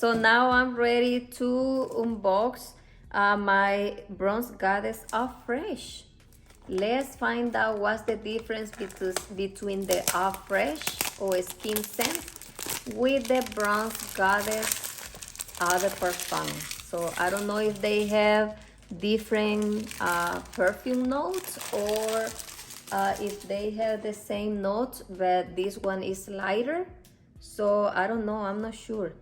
So now I'm ready to unbox my Bronze Goddess Eau Fraiche. Let's find out what's the difference between the Eau Fraiche or SkinScent with the Bronze Goddess Eau de Parfum. So I don't know if they have different perfume notes or if they have the same notes, but this one is lighter. So I don't know, I'm not sure.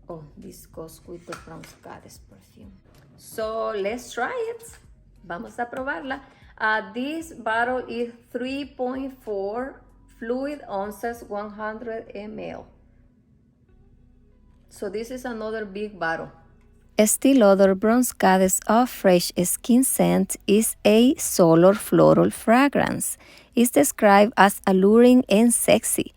Oh, this goes with the Bronze Goddess perfume. So let's try it. Vamos a probarla. This bottle is 3.4 fluid ounces, 100 ml. So this is another big bottle. Estée Lauder Bronze Goddess Eau Fraiche SkinScent is a solar floral fragrance. It's described as alluring and sexy.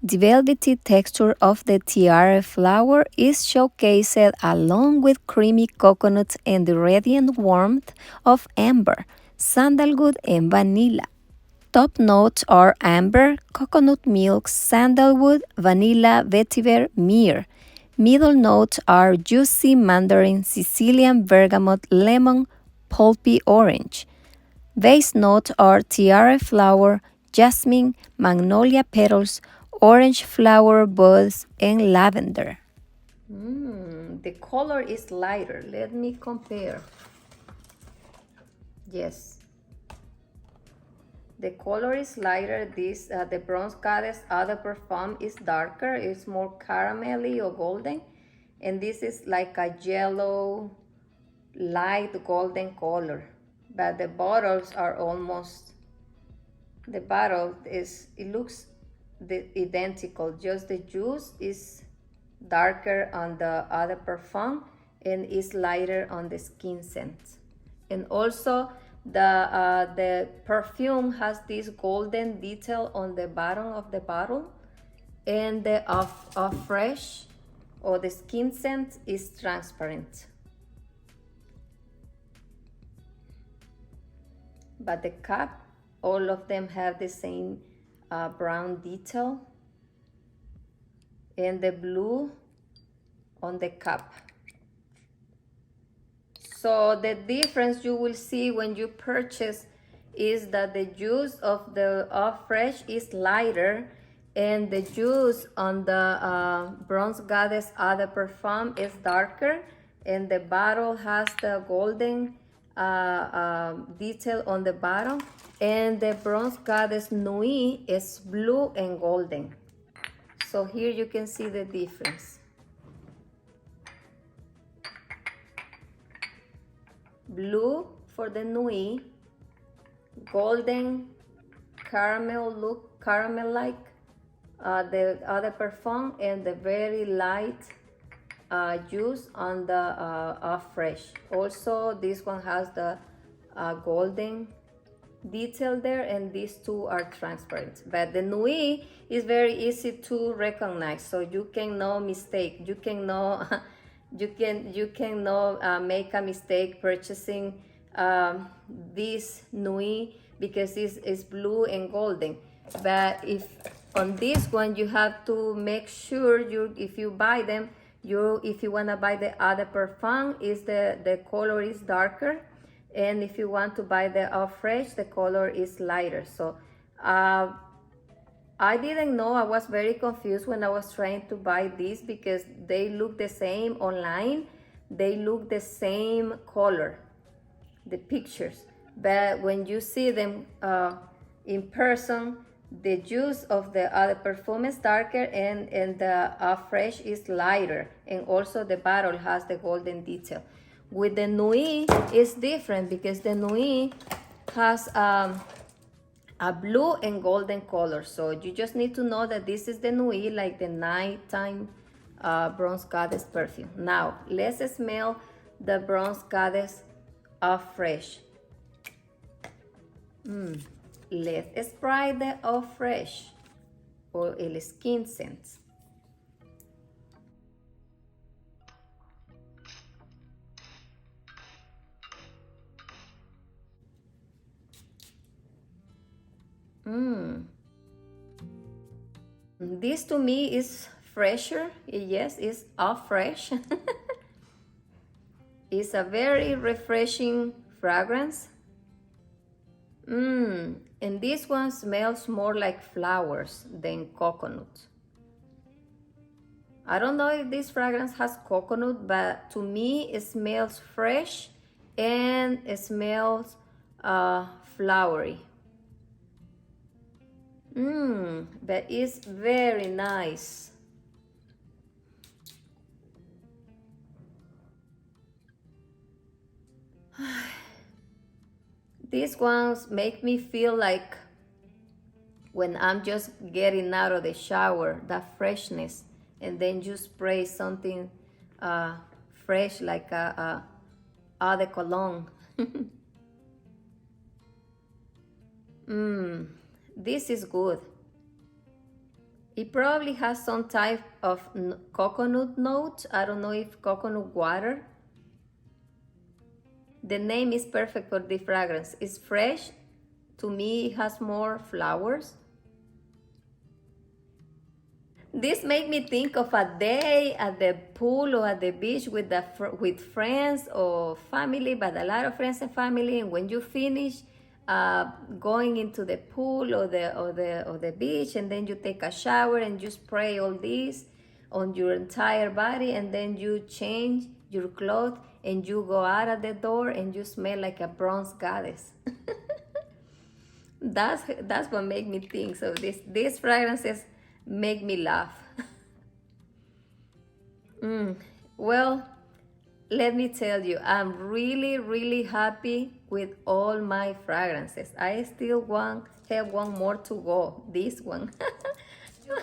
The velvety texture of the tiara flower is showcased along with creamy coconut and the radiant warmth of amber, sandalwood, and vanilla. Top notes are amber, coconut milk, sandalwood, vanilla, vetiver, myrrh. Middle notes are juicy mandarin, Sicilian bergamot, lemon, pulpy orange. Base notes are tiara flower, jasmine, magnolia petals, orange flower buds, and lavender. The color is lighter. Let me compare. Yes. The color is lighter. This the Bronze Goddess Eau de Parfum is darker. It's more caramelly or golden. And this is like a yellow, light golden color. But the bottles are almost, the bottle is, it looks identical. Just the juice is darker on the Eau de Parfum and is lighter on the SkinScent. And also the perfume has this golden detail on the bottom of the bottle, and the Eau Fraiche or the SkinScent is transparent. But the cap, all of them have the same brown detail, and the blue on the cap. So the difference you will see when you purchase is that the juice of the Eau Fraiche is lighter, and the juice on the Bronze Goddess Eau de Parfum is darker, and the bottle has the golden detail on the bottom, and the Bronze Goddess NUIT is blue and golden. So here you can see the difference. Blue for the NUIT, golden caramel look, caramel-like the Eau de Parfum, and the very light juice on the Eau Fraiche. Also, this one has the golden detail there, and these two are transparent. But the NUIT is very easy to recognize, so you can no mistake. You can no you can no make a mistake purchasing this NUIT because it's blue and golden. But if on this one, you have to make sure if you buy them, if you want to buy the Eau de Parfum, is the color is darker, and if you want to buy the Eau Fraiche, the color is lighter. So I didn't know. I was very confused when I was trying to buy these because they look the same online. They look the same color, the pictures. But when you see them in person, the juice of the Eau de Parfum is darker, and the Eau Fraiche is lighter. And also the bottle has the golden detail. With the NUIT, it's different because the NUIT has a blue and golden color. So you just need to know that this is the NUIT, like the nighttime Bronze Goddess perfume. Now, let's smell the Bronze Goddess Eau Fraiche. Let's try the Eau Fraiche or el SkinScent. This to me is fresher. Yes, it's Eau Fraiche. It's a very refreshing fragrance. And this one smells more like flowers than coconut. I don't know if this fragrance has coconut, but to me it smells fresh and it smells flowery. But it's very nice. These ones make me feel like when I'm just getting out of the shower, that freshness, and then you spray something fresh like a eau de cologne. This is good. It probably has some type of coconut note. I don't know if coconut water. The name is perfect for the fragrance. It's fresh. To me, it has more flowers. This made me think of a day at the pool or at the beach with friends or family, but a lot of friends and family. And when you finish going into the pool or the beach, and then you take a shower and you spray all this on your entire body, and then you change your clothes and you go out of the door and you smell like a bronze goddess. That's what made me think. So these fragrances make me laugh. Well, let me tell you, I'm really happy with all my fragrances. I still have one more to go, this one.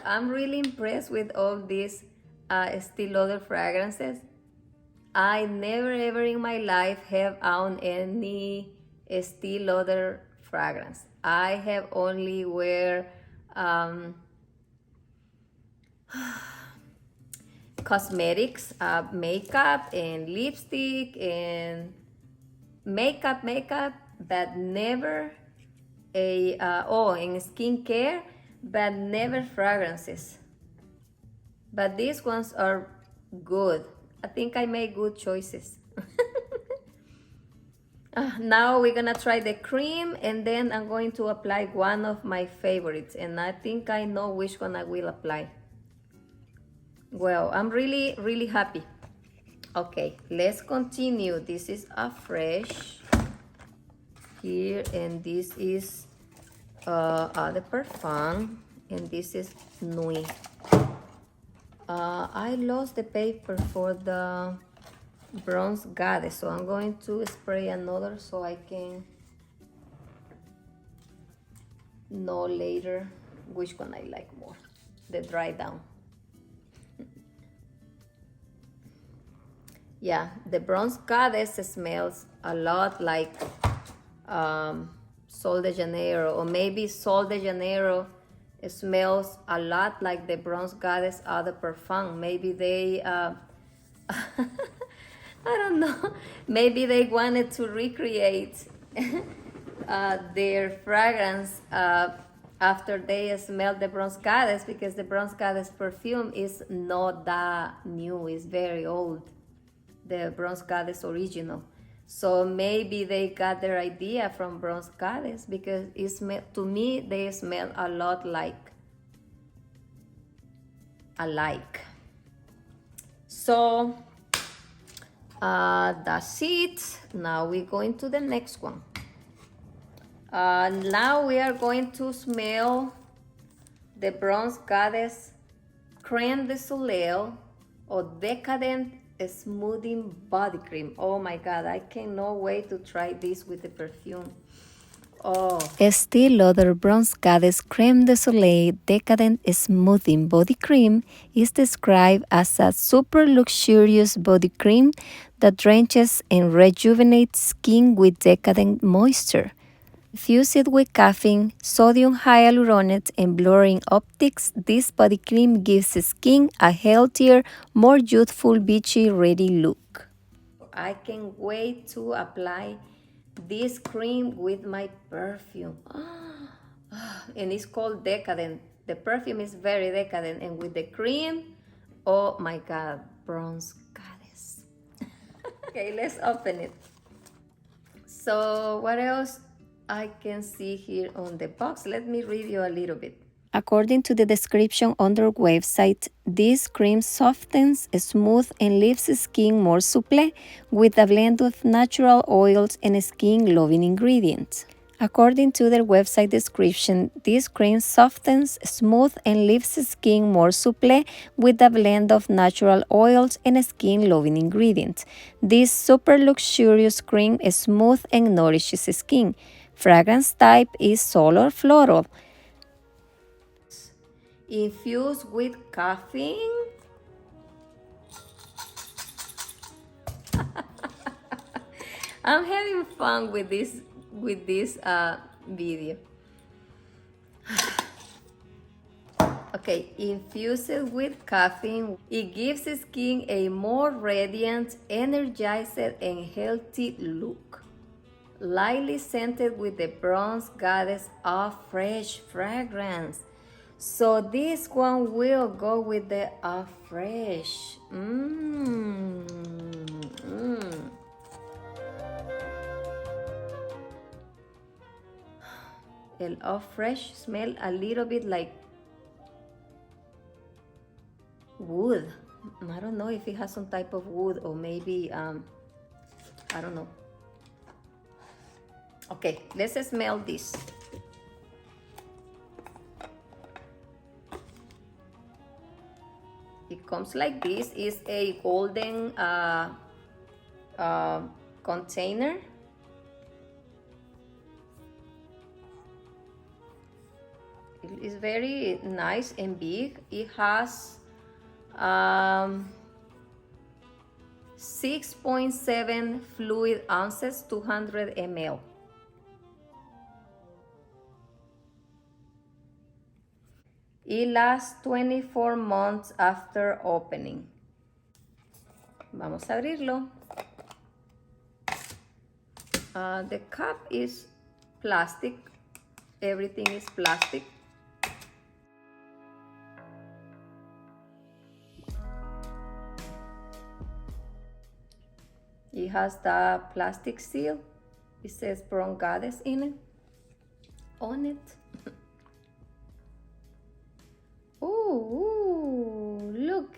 I'm really impressed with all these Estee Lauder fragrances. I never ever in my life have owned any Estee Lauder fragrance. I have only wear cosmetics, makeup and lipstick and makeup, but never in skincare, but never fragrances. But these ones are good. I think I made good choices. Now we're gonna try the cream, and then I'm going to apply one of my favorites, and I think I know which one I will apply. Well, I'm really happy. Okay, let's continue. This is Eau Fraiche here, and this is Eau de Parfum, and this is NUIT. I lost the paper for the bronze goddess, so I'm going to spray another so I can know later which one I like more, the dry down. Yeah, the bronze goddess smells a lot like Sol de Janeiro, or maybe Sol de Janeiro smells a lot like the bronze goddess Eau de Parfum. Maybe they I don't know. Maybe they wanted to recreate their fragrance after they smelled the bronze goddess, because the bronze goddess perfume is not that new. It's very old, the bronze goddess original. So maybe they got their idea from bronze goddess, because to me they smell a lot alike. So that's it. Now we're going to the next one. Now we are going to smell the bronze goddess Creme de Soleil or Decadent Smoothing Body Cream. Oh my god, I cannot wait to try this with the perfume. Oh. Estée Lauder Bronze Goddess Creme de Soleil Decadent Smoothing Body Cream is described as a super luxurious body cream that drenches and rejuvenates skin with decadent moisture. Fused with caffeine, sodium hyaluronate, and blurring optics, this body cream gives skin a healthier, more youthful, beachy, ready look. I can't wait to apply this cream with my perfume. And it's called Decadent. The perfume is very decadent, and with the cream, Oh my God, bronze goddess. Okay, let's open it. So what else I can see here on the box? Let me read you a little bit. According to the description on their website, this cream softens, smooths, and leaves skin more supple with a blend of natural oils and skin-loving ingredients. According to their website description, this cream softens, smooths, and leaves skin more supple with a blend of natural oils and skin-loving ingredients. This super luxurious cream smooths and nourishes skin. Fragrance type is solar floral. Infused with caffeine. I'm having fun with this video. Okay, infuse it with caffeine. It gives skin a more radiant, energized, and healthy look. Lightly scented with the Bronze Goddess Eau Fraiche fragrance. So this one will go with the Eau Fraiche. El Eau Fraiche smell a little bit like wood. I don't know if it has some type of wood or maybe I don't know. Okay, let's smell this. It comes like this. It's a golden container. It is very nice and big. It has 6.7 fluid ounces, 200 ml. It lasts 24 months after opening. Vamos a abrirlo. The cup is plastic. Everything is plastic. It has the plastic seal. It says Bronze Goddess on it. Ooh, look.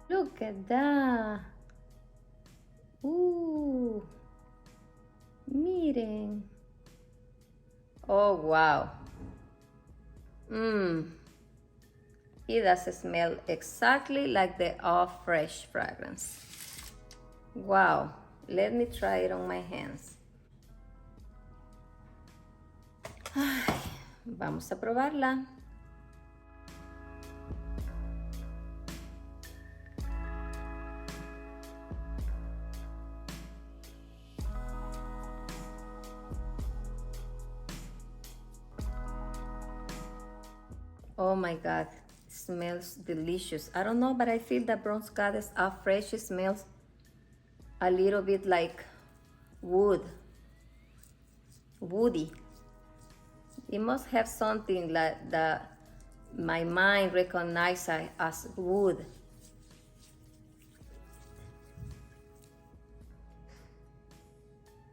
Look at that. Ooh. Miren. Oh, wow. It does smell exactly like the Eau Fraiche fragrance. Wow. Let me try it on my hands. Ay, vamos a probarla. Oh my God, it smells delicious. I don't know, but I feel that Bronze Goddess Eau Fraiche smells a little bit like woody. It must have something like that my mind recognizes as wood.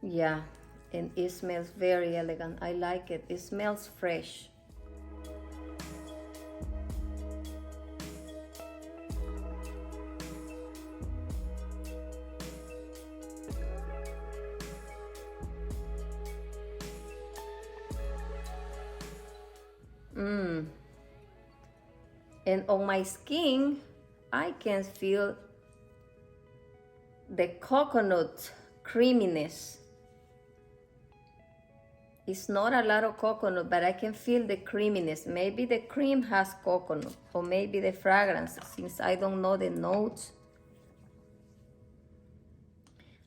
Yeah, and it smells very elegant. I like it. It smells fresh. And on my skin, I can feel the coconut creaminess. It's not a lot of coconut, but I can feel the creaminess. Maybe the cream has coconut, or maybe the fragrance, since I don't know the notes.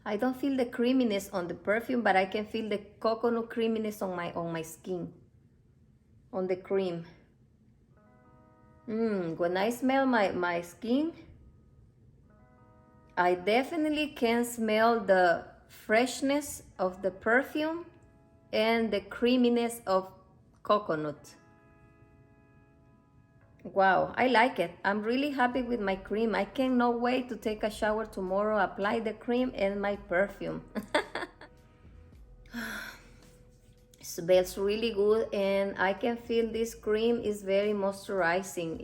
I don't feel the creaminess on the perfume, but I can feel the coconut creaminess on my skin, on the cream. When I smell my skin, I definitely can smell the freshness of the perfume and the creaminess of coconut. Wow, I like it. I'm really happy with my cream. I cannot wait to take a shower tomorrow, apply the cream and my perfume. It smells really good, and I can feel this cream is very moisturizing.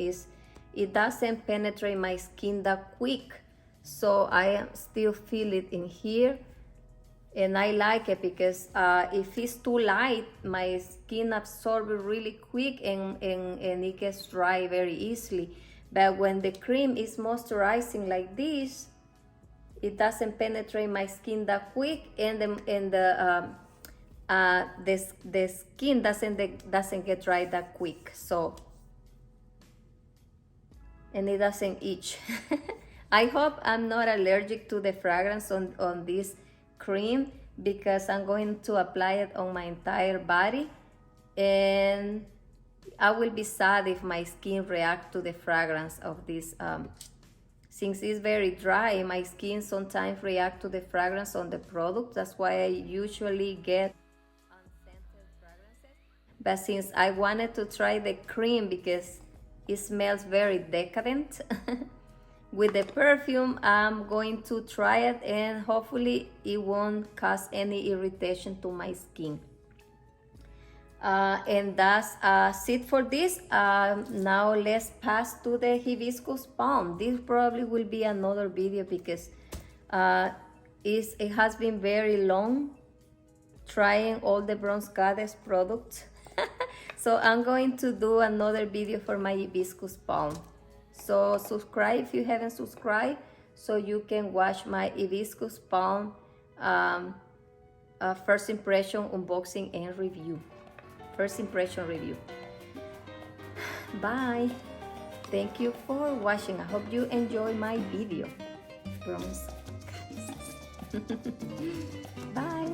It doesn't penetrate my skin that quick, so I still feel it in here. And I like it because if it's too light, my skin absorbs it really quick and it gets dry very easily. But when the cream is moisturizing like this, it doesn't penetrate my skin that quick, and the skin doesn't get dry that quick. So, and it doesn't itch. I hope I'm not allergic to the fragrance on this cream, because I'm going to apply it on my entire body, and I will be sad if my skin reacts to the fragrance of this. Since it's very dry, my skin sometimes reacts to the fragrance on the product. That's why I usually get unscented fragrances. But since I wanted to try the cream because it smells very decadent, with the perfume, I'm going to try it, and hopefully it won't cause any irritation to my skin. And that's it for this. Now let's pass to the hibiscus balm. This probably will be another video because it has been very long trying all the Bronze Goddess products. So I'm going to do another video for my hibiscus balm. So subscribe if you haven't subscribed, so you can watch my hibiscus balm first impression unboxing and review. First impression review. Bye. Thank you for watching. I hope you enjoy my video. Bronze. Bye.